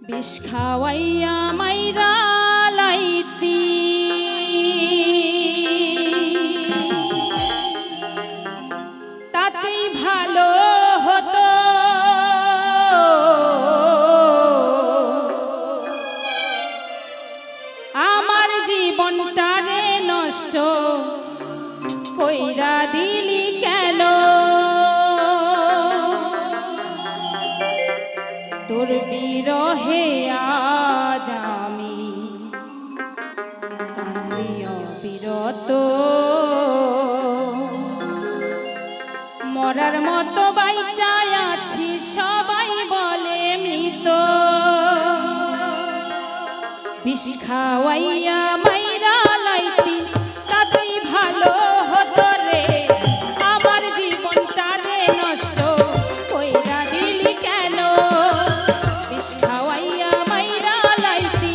বিষ খাওয়াইয়া মাইরা লাইতি তাতেই ভালো হতো। আমার জীবনটারে নষ্ট কইরা দিলি কেন? তোর বিরহে আজ আমি কান্দি অবিরত, মরার মতো বাইচায় আছি সবাই বলে মৃত। বিষ খাওয়াইয়া মাইরা লাইতি তাতেই ভালো হতো রে। আমার জীবনটারে নষ্ট কইরা দিলি কেন? বিষ খাওয়াইয়া মাইরা লাইতি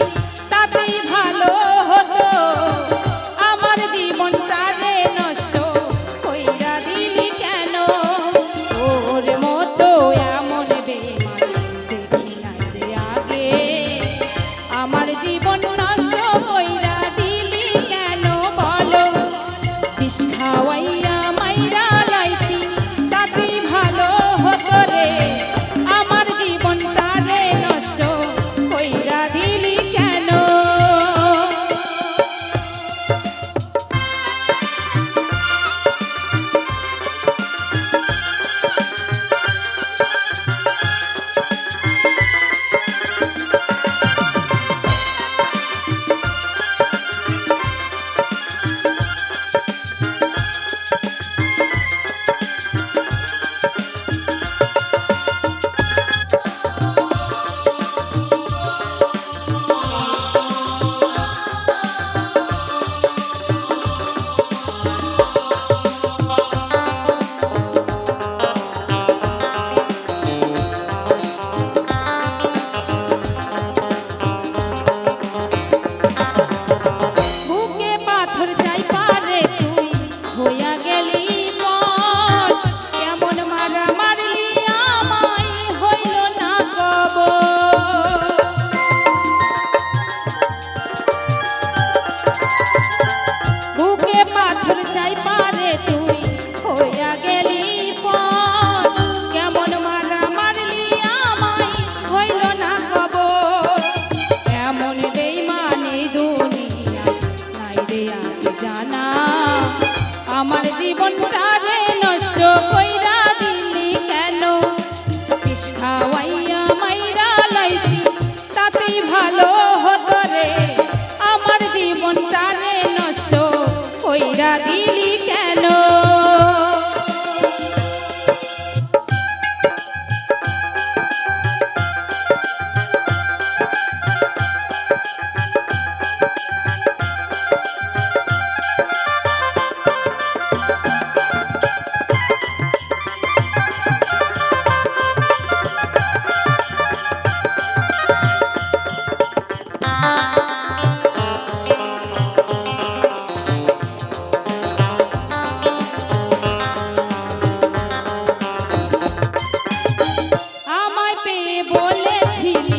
তাতেই ভালো হতো। আমার জীবনটারে নষ্ট কইরা দিলি কেন? ওর মতো এমন বেমান দেখি নাই রে আগে। আমার জীবন নষ্ট কইরা দিলি কেন বলো? বিষ খাওয়াইয়া মাইরা লাইতি তাতেই ভালো হতো রে। আমার জীবনটারে নষ্ট কইরা দিলি কেন? বুকে পাথর চাই পারে তুই হইয়া গেলি পর। কেমন মারা মারলি আমায় হইল না কবর। বুকে পাথর চাই পারে তুই হইয়া গেলি পর। কেমন মারা মারলি আমায় হইল না কবর। এমন বেইমানি দুনিয়া নাই রে আগে জানা। আমার জীবনটারে নষ্ট কইরা দিলি কেন? বিষ খাওয়াইয়া মাইরা লাইতি তাতেই ভালো হতো রে। আমার জীবনটারে নষ্ট কইরা দিলি কেন? আমায় পেয়ে বলেছিলি